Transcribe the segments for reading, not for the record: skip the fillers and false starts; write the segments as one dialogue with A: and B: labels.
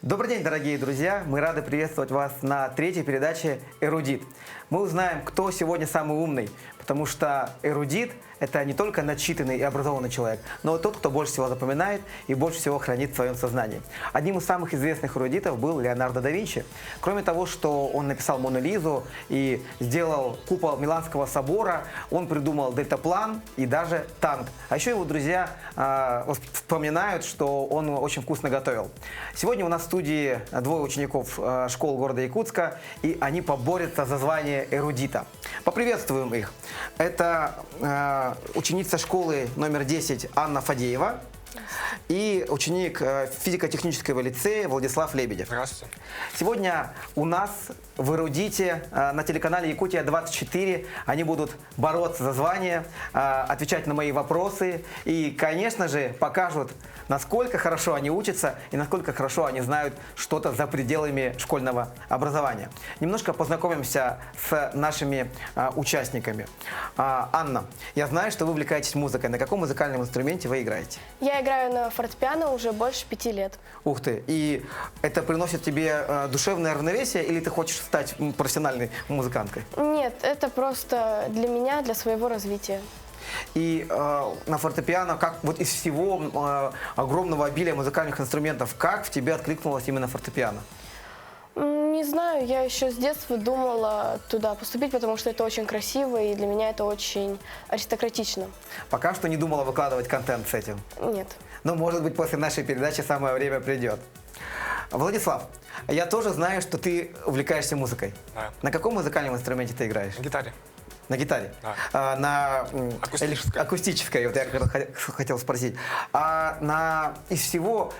A: Добрый день, дорогие друзья! Мы рады приветствовать вас на третьей передаче «Эрудит». Мы узнаем, кто сегодня самый умный, потому что эрудит – это не только начитанный и образованный человек, но и тот, кто больше всего запоминает и больше всего хранит в своем сознании. Одним из самых известных эрудитов был Леонардо да Винчи. Кроме того, что он написал «Мону Лизу» и сделал купол Миланского собора, он придумал дельтаплан и даже танк. А еще его друзья вспоминают, что он очень вкусно готовил. Сегодня у нас в студии двое учеников школ города Якутска, и они поборются за звание эрудита. Поприветствуем их. Это ученица школы номер 10 Анна Фадеева и ученик физико-технического лицея Владислав Лебедев.
B: Здравствуйте.
A: Сегодня у нас в «Эрудите» на телеканале «Якутия-24» они будут бороться за звание, отвечать на мои вопросы и, конечно же, покажут, насколько хорошо они учатся и насколько хорошо они знают что-то за пределами школьного образования. Немножко познакомимся с нашими участниками. Анна, я знаю, что вы увлекаетесь музыкой. На каком музыкальном инструменте вы играете?
C: Я играю на фортепиано уже больше 5 лет.
A: Ух ты! И это приносит тебе душевное равновесие, или ты хочешь стать профессиональной музыканткой?
C: Нет, это просто для меня, для своего развития.
A: И на фортепиано, как вот из всего огромного обилия музыкальных инструментов, как в тебе откликнулось именно фортепиано?
C: Не знаю, я еще с детства думала туда поступить, потому что это очень красиво, и для меня это очень аристократично.
A: Пока что не думала выкладывать контент с этим?
C: Нет.
A: Но, может быть, после нашей передачи самое время придет. Владислав, я тоже знаю, что ты увлекаешься музыкой.
B: Да.
A: На каком музыкальном инструменте ты играешь?
B: На гитаре.
A: На гитаре?
B: Да.
A: На
B: Акустической.
A: акустической, вот я как раз хотел спросить. Из всего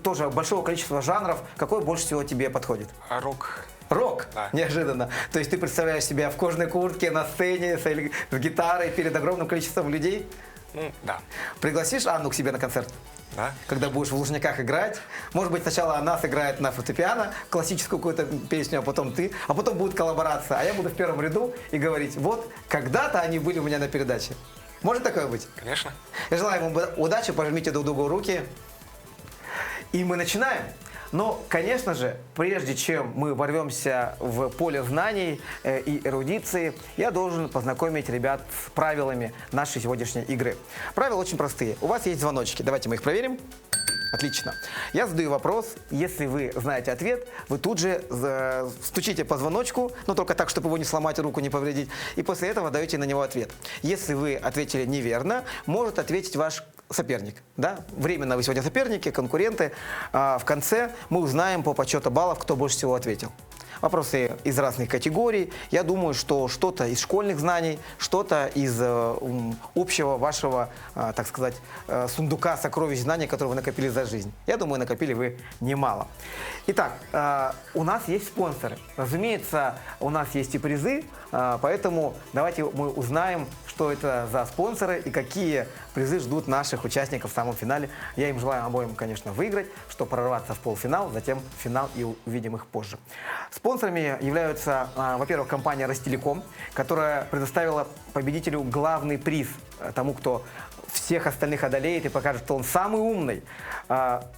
A: тоже большого количества жанров, какой больше всего тебе подходит?
B: Рок.
A: Рок?
B: Да.
A: Неожиданно. То есть ты представляешь себя в кожаной куртке, на сцене, с гитарой, перед огромным количеством людей?
B: Ну, да.
A: Пригласишь Анну к себе на концерт?
B: Да.
A: Когда будешь в Лужниках играть. Может быть, сначала она сыграет на фортепиано классическую какую-то песню, а потом ты. А потом будет коллаборация. А я буду в первом ряду и говорить, вот, когда-то они были у меня на передаче. Может такое быть?
B: Конечно.
A: Я желаю вам удачи, пожмите друг другу руки. И мы начинаем. Но, конечно же, прежде чем мы ворвемся в поле знаний и эрудиции, я должен познакомить ребят с правилами нашей сегодняшней игры. Правила очень простые. У вас есть звоночки. Давайте мы их проверим. Отлично. Я задаю вопрос. Если вы знаете ответ, вы тут же стучите по звоночку, но только так, чтобы его не сломать, руку не повредить, и после этого даете на него ответ. Если вы ответили неверно, может ответить ваш соперник. Да? Временно вы сегодня соперники, конкуренты. В конце мы узнаем по подсчету баллов, кто больше всего ответил. Вопросы из разных категорий. Я думаю, что что-то из школьных знаний, что-то из общего вашего, так сказать, сундука сокровищ знаний, которые вы накопили за жизнь. Я думаю, накопили вы немало. Итак, у нас есть спонсоры. Разумеется, у нас есть и призы, поэтому давайте мы узнаем, что это за спонсоры и какие призы ждут наших участников в самом финале. Я им желаю обоим, конечно, выиграть, чтобы прорваться в полуфинал, затем в финал, и увидим их позже. Спонсорами являются, во-первых, компания «Ростелеком», которая предоставила победителю главный приз, тому, кто всех остальных одолеет и покажет, что он самый умный.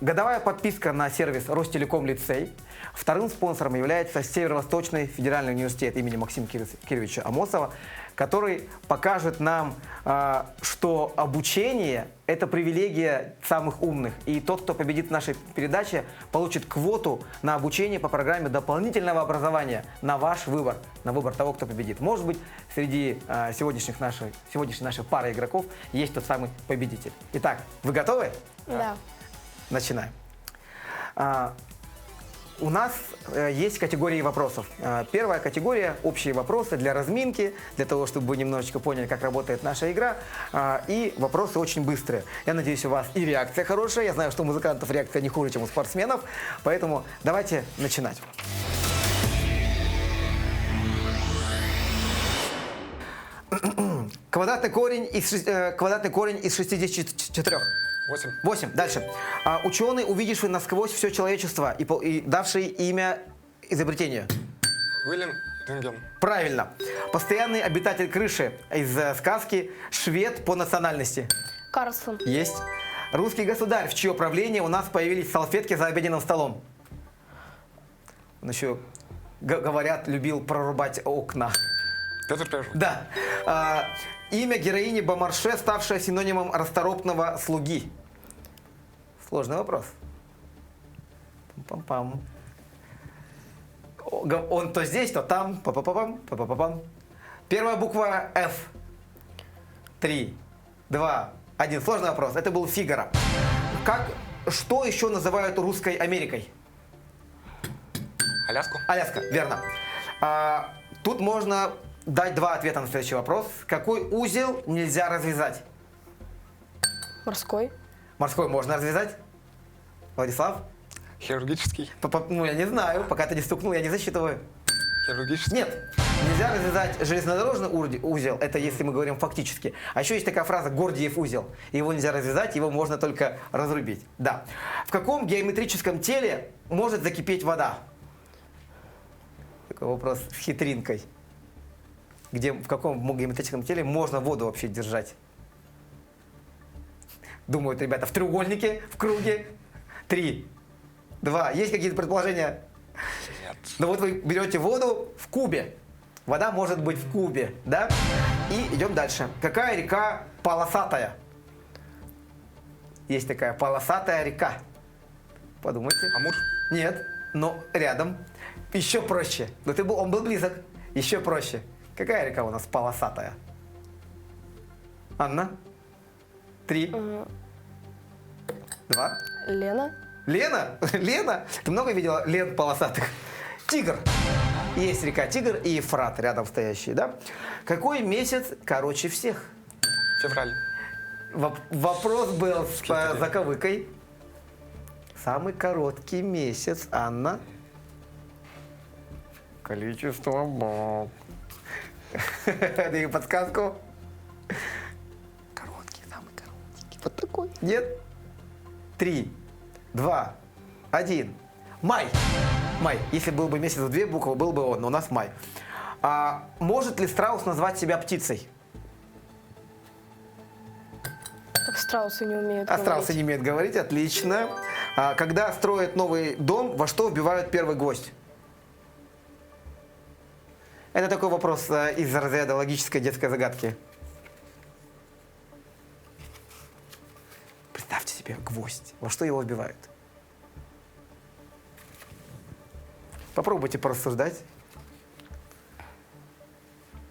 A: Годовая подписка на сервис «Ростелеком Лицей». Вторым спонсором является Северо-Восточный федеральный университет имени Максима Кировича Амосова, который покажет нам, что обучение – это привилегия самых умных. И тот, кто победит в нашей передаче, получит квоту на обучение по программе дополнительного образования на ваш выбор, на выбор того, кто победит. Может быть, среди сегодняшней нашей пары игроков есть тот самый победитель. Итак, вы готовы?
C: Да.
A: Начинаем. У нас есть категории вопросов. Первая категория – общие вопросы для разминки, для того, чтобы вы немножечко поняли, как работает наша игра. И вопросы очень быстрые. Я надеюсь, у вас и реакция хорошая. Я знаю, что у музыкантов реакция не хуже, чем у спортсменов. Поэтому давайте начинать. Квадратный корень из 64.
B: 8.
A: 8. Дальше. Ученый, увидевший насквозь все человечество и давший имя изобретению.
B: Уильям Рентген.
A: Правильно. Постоянный обитатель крыши из сказки швед по национальности.
C: Карлсон.
A: Есть. Русский государь, в чье правление у нас появились салфетки за обеденным столом. Он еще, говорят, любил прорубать окна.
B: Петр Первый.
A: Да. Имя героини Бомарше, ставшее синонимом расторопного слуги. Сложный вопрос. Пам-пам-пам. Он то здесь, то там. Па-па-па-пам, па-па-па-пам. Первая буква F. 3, 2, 1. Сложный вопрос. Это был Фигаро. Что еще называют русской Америкой?
B: Аляску.
A: Аляска, верно. Тут можно дать два ответа на следующий вопрос. Какой узел нельзя развязать?
C: Морской.
A: Морской можно развязать? Владислав?
B: Хирургический.
A: Ну, я не знаю. Пока ты не стукнул, я не засчитываю.
B: Хирургический.
A: Нет. Нельзя развязать железнодорожный узел. Это если мы говорим фактически. А еще есть такая фраза «Гордиев узел». Его нельзя развязать, его можно только разрубить. Да. В каком геометрическом теле может закипеть вода? Такой вопрос с хитринкой. В каком геометрическом теле можно воду вообще держать? Думают ребята, в треугольнике, в круге. 3, 2. Есть какие-то предположения?
B: Нет.
A: Ну вот вы берете воду в кубе. Вода может быть в кубе, да? И идем дальше. Какая река полосатая? Есть такая полосатая река. Подумайте.
B: Амур.
A: Нет, но рядом. Еще проще. Но он был близок. Еще проще. Какая река у нас полосатая? Анна? 3, 2.
C: Лена.
A: Лена? Лена? Ты много видела лент полосатых? Тигр. Есть река Тигр и Ефрат рядом стоящие, да? Какой месяц короче всех?
B: Февраль.
A: Вопрос был с заковыкой. Самый короткий месяц, Анна. Количество баб. Даю подсказку. Короткий, самый короткий. Вот такой. Нет? 3, 2, 1. Май. Май. Если был бы месяц в 2 буквы, был бы он, но у нас май. Может ли страус назвать себя птицей?
C: Так страусы не умеют
A: А страусы не умеют говорить, отлично. Когда строят новый дом, во что вбивают первый гвоздь? Это такой вопрос из разряда логической детской загадки. Представьте себе гвоздь. Во что его вбивают? Попробуйте порассуждать.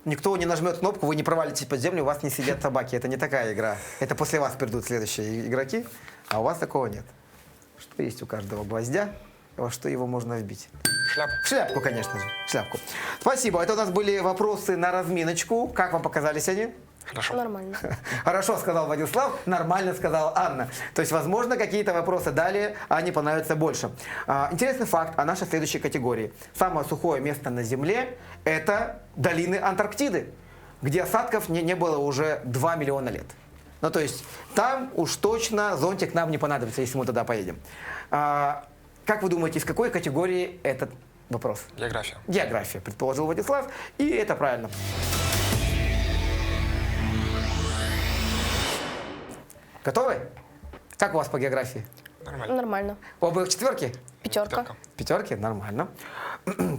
A: Никто не нажмет кнопку, вы не провалитесь под землю, у вас не сидят собаки. Это не такая игра. Это после вас придут следующие игроки, а у вас такого нет. Что есть у каждого гвоздя, во что его можно вбить?
B: Шляпу.
A: В шляпку, конечно же. В шляпку. Спасибо. Это у нас были вопросы на разминочку. Как вам показались они?
B: Хорошо.
C: Нормально.
A: Хорошо, сказал Владислав, нормально сказала Анна. То есть, возможно, какие-то вопросы далее Анне понравятся больше. Интересный факт о нашей следующей категории. Самое сухое место на Земле – это долины Антарктиды, где осадков не было уже 2 миллиона лет. Ну, то есть, там уж точно зонтик нам не понадобится, если мы туда поедем. Как вы думаете, из какой категории этот вопрос?
B: География.
A: География, предположил Владислав, и это правильно. Готовы? Как у вас по географии?
B: Нормально.
C: Нормально.
A: Оба четверки?
C: Пятерка.
A: Пятерки? Нормально.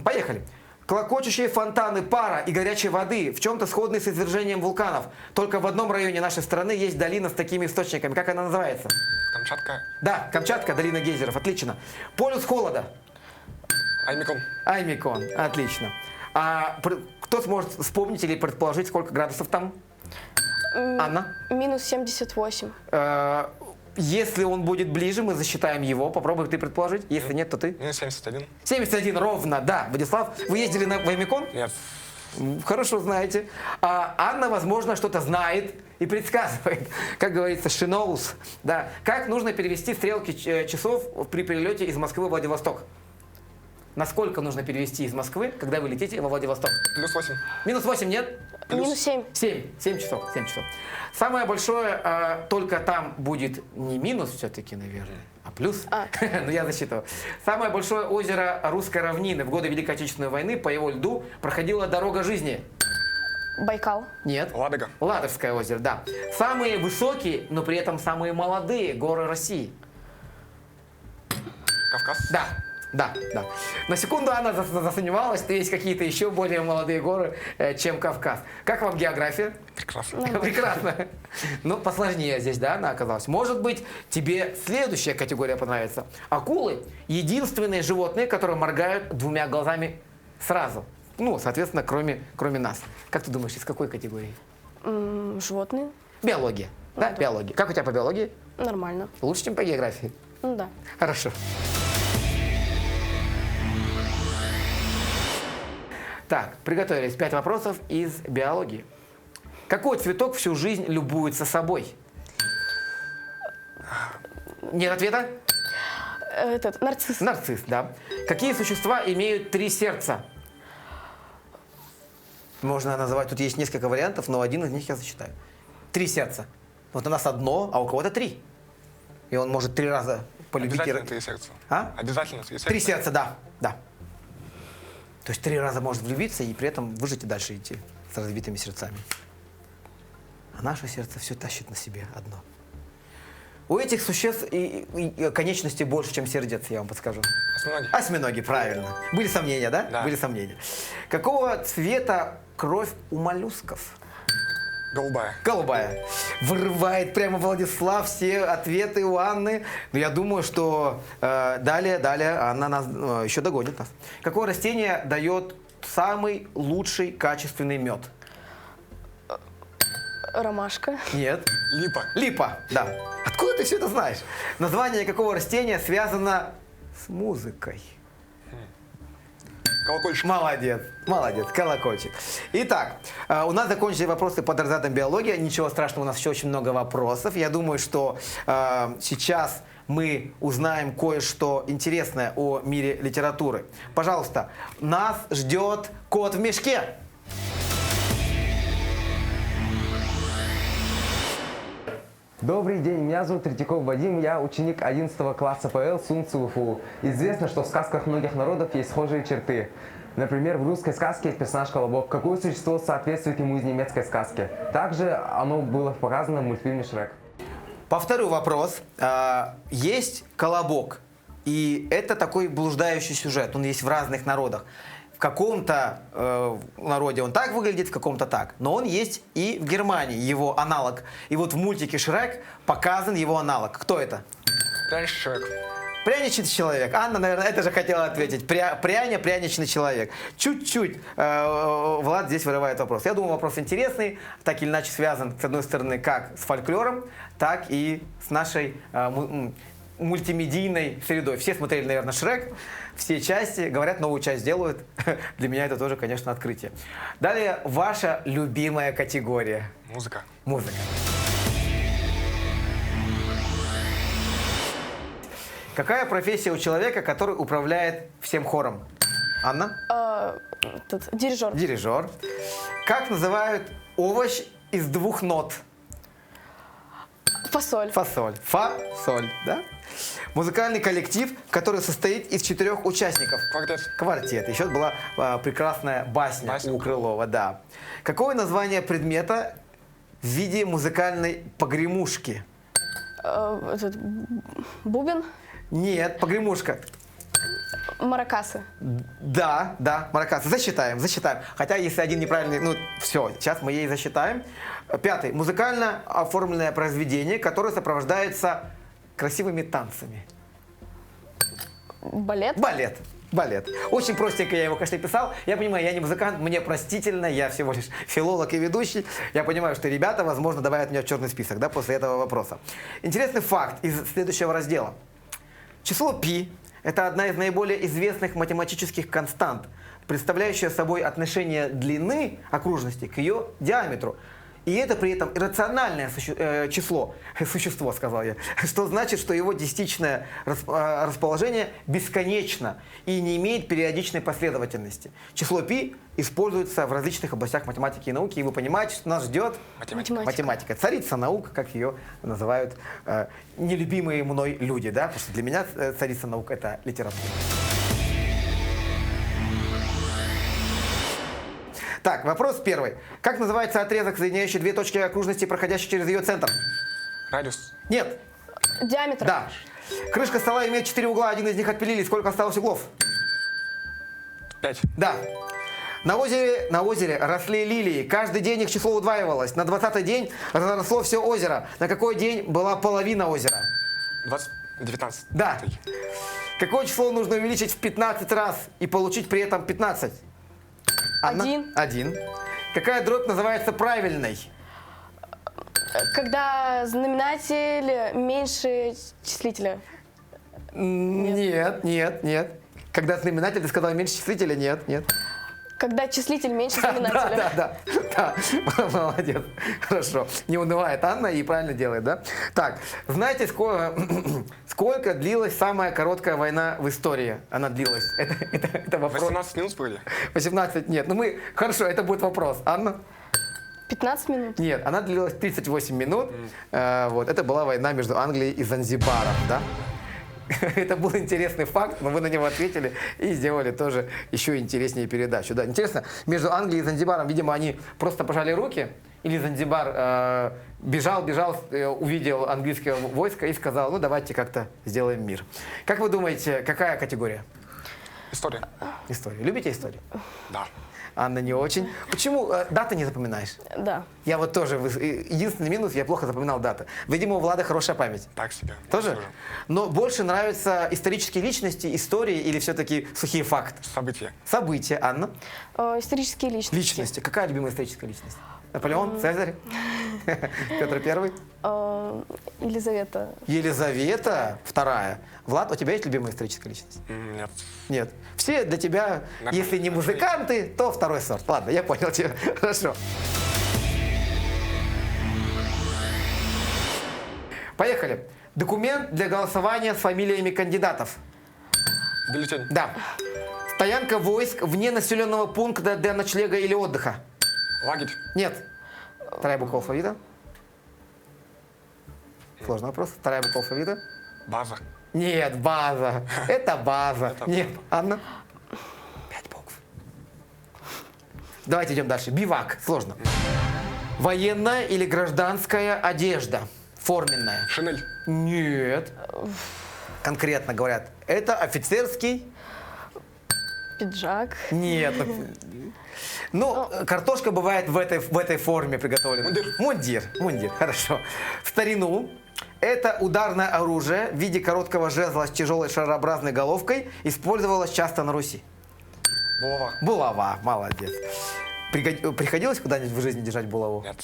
A: Поехали. Клокочущие фонтаны пара и горячей воды в чем-то сходны с извержением вулканов. Только в одном районе нашей страны есть долина с такими источниками. Как она называется?
B: Камчатка.
A: Да, Камчатка, долина гейзеров. Отлично. Полюс холода.
B: Аймикон.
A: Аймикон. Отлично. Кто сможет вспомнить или предположить, сколько градусов там? Анна?
C: Минус 78.
A: Если он будет ближе, мы засчитаем его. Попробуй ты предположить. Если нет, то ты.
B: Минус 71.
A: 71 ровно, да. Владислав, вы ездили в Аймикон?
B: Нет.
A: Хорошо знаете. Анна, возможно, что-то знает и предсказывает. Как говорится, she knows. Да. Как нужно перевести стрелки часов при перелете из Москвы в Владивосток? Насколько нужно перевести из Москвы, когда вы летите во Владивосток?
B: Плюс 8.
A: Минус 8 нет?
C: Минус 7.
A: 7 часов. 7 часов. Самое большое, только там будет не минус все-таки, наверное, а плюс. Но я засчитываю. Самое большое озеро Русской равнины в годы Великой Отечественной войны, по его льду проходила дорога жизни.
C: Байкал.
A: Нет.
B: Ладога.
A: Ладожское озеро, да. Самые высокие, но при этом самые молодые горы России.
B: Кавказ.
A: Да. Да, да. На секунду Анна засомневалась, что есть какие-то еще более молодые горы, чем Кавказ. Как вам география?
B: Прекрасно.
A: Прекрасно. Ну, посложнее здесь, да, она оказалась. Может быть, тебе следующая категория понравится. Акулы – единственные животные, которые моргают двумя глазами сразу. Ну, соответственно, кроме нас. Как ты думаешь, из какой категории?
C: Животные?
A: Биология. Да, биология. Как у тебя по биологии?
C: Нормально.
A: Лучше, чем по географии?
C: Ну да.
A: Хорошо. Так, приготовились. 5 вопросов из биологии. Какой цветок всю жизнь любуется собой? Нет ответа?
C: Этот, нарцисс.
A: Нарцисс, да. Какие существа имеют 3 сердца? Можно называть, тут есть несколько вариантов, но один из них я зачитаю. 3 сердца. Вот у нас одно, а у кого-то 3. И он может 3 раза полюбить.
B: Обязательно 3 сердца.
A: А?
B: Обязательно 3 сердца.
A: 3 сердца, да, да. То есть 3 раза может влюбиться и при этом выжить и дальше идти с разбитыми сердцами. А наше сердце все тащит на себе одно. У этих существ и конечностей больше, чем сердец, я вам подскажу.
B: Осьминоги.
A: Осьминоги, правильно. Были сомнения, да?
B: Да.
A: Были сомнения. Какого цвета кровь у моллюсков?
B: Голубая.
A: Голубая. Вырывает прямо Владислав все ответы у Анны. Но я думаю, что далее Анна нас еще догонит нас. Какое растение дает самый лучший качественный мед?
C: Ромашка.
A: Нет.
B: Липа.
A: Липа, да. Откуда ты все это знаешь? Название какого растения связано с музыкой?
B: Колокольчик.
A: Молодец, молодец, колокольчик. Итак, у нас закончили вопросы по разрядам биологии. Ничего страшного, у нас еще очень много вопросов. Я думаю, что сейчас мы узнаем кое-что интересное о мире литературы. Пожалуйста, нас ждет кот в мешке.
D: Добрый день, меня зовут Третьяков Вадим, я ученик 11 класса ПЛ Сунцу УФУ. Известно, что в сказках многих народов есть схожие черты. Например, в русской сказке есть персонаж Колобок. Какое существо соответствует ему из немецкой сказки? Также оно было показано в мультфильме «Шрек».
A: Повторю вопрос. Есть колобок, и это такой блуждающий сюжет, он есть в разных народах. В каком-то народе он так выглядит, в каком-то так. Но он есть и в Германии, его аналог. И вот в мультике «Шрек» показан его аналог. Кто это?
B: Пряничный человек.
A: Пряничный человек. Анна, наверное, это же хотела ответить. Пряничный человек. Чуть-чуть Влад здесь вырывает вопрос. Я думаю, вопрос интересный. Так или иначе связан, с одной стороны, как с фольклором, так и с нашей мультимедийной средой. Все смотрели, наверное, «Шрек», все части, говорят, новую часть делают. Для меня это тоже, конечно, открытие. Далее, ваша любимая категория.
B: Музыка.
A: Музыка. Какая профессия у человека, который управляет всем хором? Анна?
C: Дирижер.
A: Дирижер. Как называют овощ из 2 нот?
C: Фасоль.
A: Фасоль. Фа-соль, да? Музыкальный коллектив, который состоит из 4 участников.
B: Квартет.
A: Квартет. Еще была прекрасная басня
B: Басня.
A: у Крылова, да. Какое название предмета в виде музыкальной погремушки?
C: Бубен.
A: Нет, погремушка.
C: Маракасы.
A: Да, маракасы. Засчитаем. Хотя, если один неправильный, ну, все, сейчас мы ей засчитаем. 5. Музыкально оформленное произведение, которое сопровождается красивыми танцами.
C: Балет.
A: Балет. Очень простенько я его, конечно, писал. Я понимаю, я не музыкант, мне простительно, я всего лишь филолог и ведущий. Я понимаю, что ребята, возможно, добавят меня в черный список, да, после этого вопроса. Интересный факт из следующего раздела. Число π – это одна из наиболее известных математических констант, представляющая собой отношение длины окружности к ее диаметру. И это при этом иррациональное существо, сказал я, что значит, что его десятичное расположение бесконечно и не имеет периодичной последовательности. Число π используется в различных областях математики и науки, и вы понимаете, что нас ждет математика. Царица наук, как ее называют нелюбимые мной люди, да? Потому что для меня царица наук – это литература. Так, вопрос первый. Как называется отрезок, соединяющий 2 точки окружности, проходящий через ее центр?
B: Радиус.
A: Нет.
C: Диаметр.
A: Да. Крышка стола имеет 4 угла, один из них отпилили. Сколько осталось углов?
B: 5.
A: Да. На озере росли лилии. Каждый день их число удваивалось. На 20-й день разросло все озеро. На какой день была половина озера?
B: 19.
A: Да. Какое число нужно увеличить в 15 раз и получить при этом 15?
C: Один.
A: 1. Какая дробь называется правильной?
C: Когда знаменатель меньше числителя.
A: Нет. Когда знаменатель, ты сказал меньше числителя? Нет.
C: Когда числитель меньше знаменателя.
A: Да. Молодец. Хорошо. Не унывает Анна и правильно делает, да? Так, знаете, сколько длилась самая короткая война в истории? Она длилась. Это вопрос.
B: 18 минут были?
A: 18 нет. Хорошо, это будет вопрос. Анна?
C: 15 минут.
A: Нет, она длилась 38 минут. Вот, это была война между Англией и Занзибаром, да? Это был интересный факт, но вы на него ответили и сделали тоже еще интереснее передачу. Да, интересно, между Англией и Занзибаром, видимо, они просто пожали руки, или Занзибар бежал, увидел английское войско и сказал, ну давайте как-то сделаем мир. Как вы думаете, какая категория?
B: История.
A: История. Любите историю?
B: Да.
A: Анна не очень. Почему даты не запоминаешь?
C: Да.
A: Я вот тоже, единственный минус, я плохо запоминал даты. Видимо, у Влада хорошая память.
B: Так себе.
A: Тоже? Но больше нравятся исторические личности, истории или все-таки сухие факты?
B: События.
A: События, Анна.
C: Исторические личности.
A: Личности. Какая любимая историческая личность? Наполеон, Цезарь, Петр Первый,
C: Елизавета.
A: Елизавета Вторая. Влад, у тебя есть любимая историческая личность?
B: Нет.
A: Нет. Все для тебя, если не музыканты, то второй сорт. Ладно, я понял тебя. Хорошо. Поехали. Документ для голосования с фамилиями кандидатов.
B: Бюллетень.
A: Да. Стоянка войск вне населенного пункта для ночлега или отдыха.
B: Лагерь.
A: Нет. Вторая буква алфавита. Сложный вопрос. Вторая буква алфавита.
B: База.
A: Нет, база. Это база. Нет, Анна. 5 букв. Давайте идем дальше. Бивак. Сложно. Военная или гражданская одежда. Форменная.
B: Шинель.
A: Нет. Конкретно говорят. Это офицерский.
C: Пиджак.
A: Нет. Ну, картошка бывает в этой форме приготовлена. Мундир, хорошо. В старину это ударное оружие в виде короткого жезла с тяжелой шарообразной головкой использовалось часто на Руси.
B: Булава.
A: Булава, молодец. Приходилось когда-нибудь в жизни держать булаву?
B: Нет.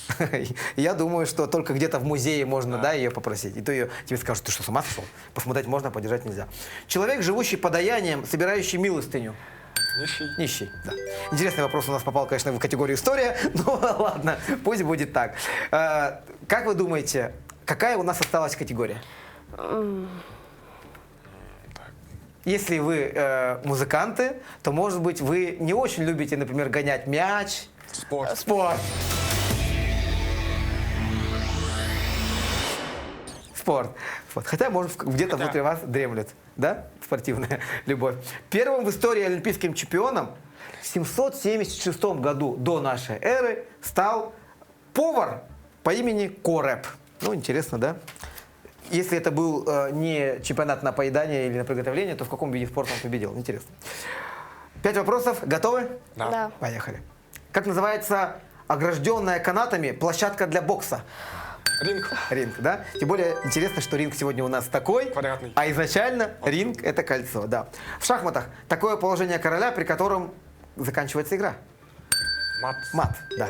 A: Я думаю, что только где-то в музее можно, да, ее попросить. И то тебе скажут, ты что, с ума сошел? Посмотреть можно, подержать нельзя. Человек, живущий подаянием, собирающий милостыню.
B: Нищий.
A: Нищий, да. Интересный вопрос у нас попал, конечно, в категорию история, но ладно, пусть будет так. Как вы думаете, какая у нас осталась категория? Если вы музыканты, то, может быть, вы не очень любите, например, гонять мяч.
B: Спорт.
A: Спорт. Вот. Хотя, может, где-то внутри вас дремлет, да, спортивная любовь. Первым в истории олимпийским чемпионом в 776 году до нашей эры стал повар по имени Кореб. Ну, интересно, да? Если это был не чемпионат на поедание или на приготовление, то в каком виде спорта он победил? Интересно. 5 вопросов. Готовы?
B: Да.
A: Поехали. Как называется огражденная канатами площадка для бокса?
B: Ринг.
A: Да? Тем более интересно, что ринг сегодня у нас такой,
B: Квадратный.
A: а изначально ринг – это кольцо, да. В шахматах такое положение короля, при котором заканчивается игра. Мат, да.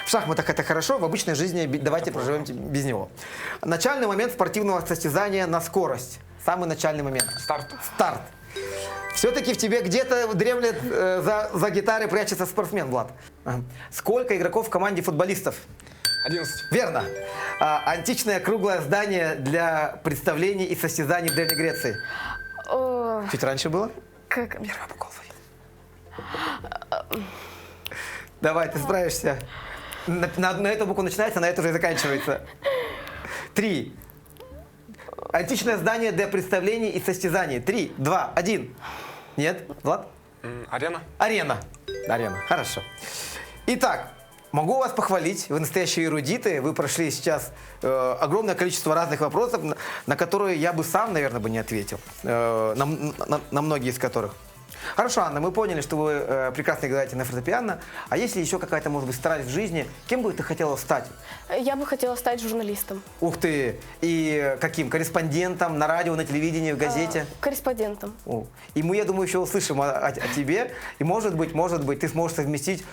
A: В шахматах это хорошо, в обычной жизни давайте проживем без него. Начальный момент спортивного состязания на скорость. Самый начальный момент.
B: Старт.
A: Все-таки в тебе где-то дремлет за гитарой прячется спортсмен, Влад. Сколько игроков в команде футболистов?
B: 11.
A: Верно. Античное круглое здание для представлений и состязаний в Древней Греции. Чуть раньше было?
C: Как?
A: Первая буква алфавита. Давай, ты справишься. На эту букву начинается, на эту уже и заканчивается. 3. Античное здание для представлений и состязаний. 3, 2, 1. Нет? Влад?
B: Арена.
A: Арена. Хорошо. Итак, Могу вас похвалить, вы настоящие эрудиты, вы прошли сейчас огромное количество разных вопросов, на которые я бы сам, наверное, бы не ответил, на многие из которых. Хорошо, Анна, мы поняли, что вы прекрасно играете на фортепиано, а если еще какая-то, может быть, страсть в жизни, кем бы ты хотела стать?
C: Я бы хотела стать журналистом,
A: Ух ты! И каким? Корреспондентом на радио, на телевидении, в газете?
C: корреспондентом.
A: О, и мы, я думаю, еще услышим о тебе, и может быть, ты сможешь совместить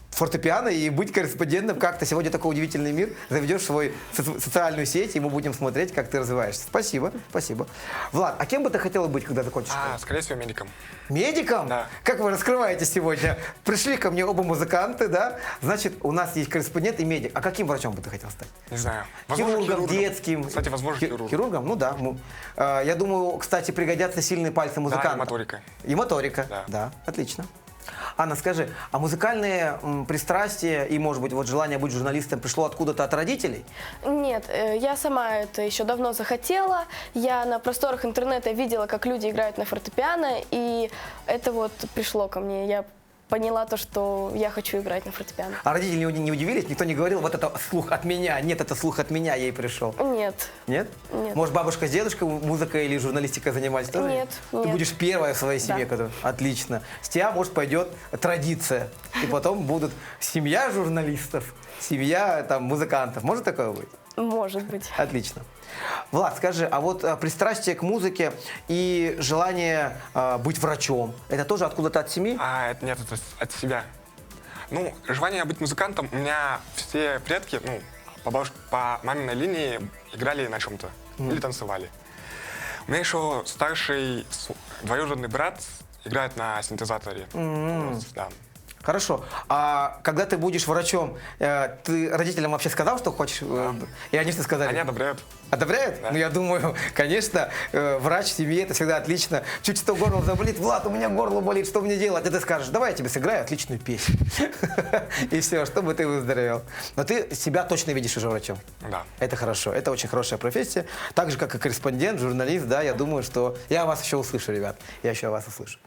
A: фортепиано и быть корреспондентом как-то. Сегодня такой удивительный мир. Заведешь свою социальную сеть, и мы будем смотреть, как ты развиваешься. Спасибо, спасибо. Влад, а кем бы ты хотела быть, когда закончишь школу?
B: Скорее всего, медиком.
A: Медиком?
B: Да.
A: Как вы раскрываетесь сегодня? Пришли ко мне оба музыканты, да? Значит, у нас есть корреспондент и медик. А каким врачом бы ты хотел стать?
B: Не знаю. Возможно,
A: Хирургом, детским?
B: Кстати, возможно, хирургом.
A: Хирургом? Ну да. Я думаю, кстати, пригодятся сильные пальцы музыканта.
B: Да, и моторика.
A: И моторика,
B: Да.
A: да, отлично. Анна, скажи, а музыкальные пристрастия и, может быть, вот желание быть журналистом пришло откуда-то от родителей?
C: Нет, я сама это еще давно захотела. Я на просторах интернета видела, как люди играют на фортепиано, и это вот пришло ко мне. Я поняла то, что я хочу играть на фортепиано.
A: А родители не удивились? Никто не говорил, вот это слух от меня? Нет, это слух от меня ей пришел.
C: Нет.
A: Нет?
C: Нет.
A: Может, бабушка с дедушкой музыкой или журналистикой занимались тоже?
C: Нет,
A: Ты
C: нет.
A: будешь первая в своей семье,
C: Да.
A: которая... Отлично. С тебя, может, пойдет традиция. И потом будут семья журналистов, семья там музыкантов. Может такое быть?
C: Может быть.
A: Отлично. Влад, скажи, а вот пристрастие к музыке и желание быть врачом, это тоже откуда-то от семьи?
B: Это нет, это от себя. Ну, желание быть музыкантом, у меня все предки, ну, по маминой линии играли на чем-то или танцевали. У меня еще старший двоюродный брат играет на синтезаторе. Вот, да.
A: Хорошо. А когда ты будешь врачом, ты родителям вообще сказал, что хочешь? И они что сказали?
B: Они одобряют.
A: Одобряют?
B: Да.
A: Ну, я думаю, конечно, врач в семье – это всегда отлично. Чуть что горло заболит, Влад, у меня горло болит, что мне делать? И ты скажешь, давай я тебе сыграю отличную песню. И все, чтобы ты выздоровел. Но ты себя точно видишь уже врачом.
B: Да.
A: Это хорошо, это очень хорошая профессия. Так же, как и корреспондент, журналист, да, я думаю, что я вас еще услышу, ребят. Я еще вас услышу.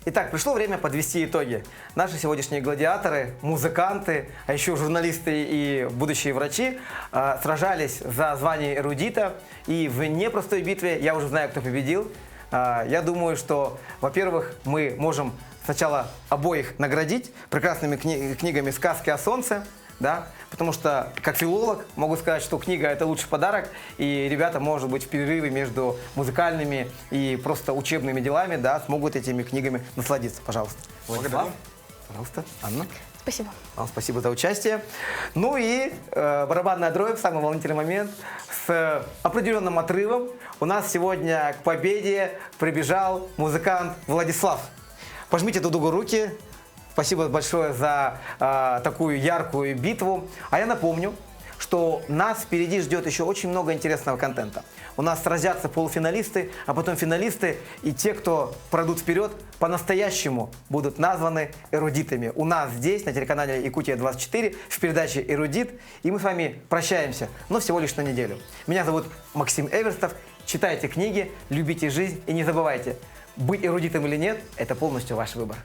A: Итак, пришло время подвести итоги. Наши сегодняшние гладиаторы, музыканты, а еще журналисты и будущие врачи сражались за звание эрудита. И в непростой битве, я уже знаю, кто победил. Я думаю, что, во-первых, мы можем сначала обоих наградить прекрасными книгами «Сказки о солнце». Да? Потому что, как филолог, могу сказать, что книга – это лучший подарок, и ребята, может быть, в перерыве между музыкальными и просто учебными делами, да, смогут этими книгами насладиться. Пожалуйста. Владислав, пожалуйста, Анна.
C: Спасибо.
A: Вам спасибо за участие. Ну и барабанная дробь, самый волнительный момент. С определенным отрывом у нас сегодня к победе прибежал музыкант Владислав. Пожмите друг другу руки. Спасибо большое за такую яркую битву. А я напомню, что нас впереди ждет еще очень много интересного контента. У нас сразятся полуфиналисты, а потом финалисты, и те, кто пройдут вперед, по-настоящему будут названы эрудитами. У нас здесь, на телеканале Якутия-24, в передаче «Эрудит», и мы с вами прощаемся, но всего лишь на неделю. Меня зовут Максим Эверстов. Читайте книги, любите жизнь и не забывайте, быть эрудитом или нет – это полностью ваш выбор.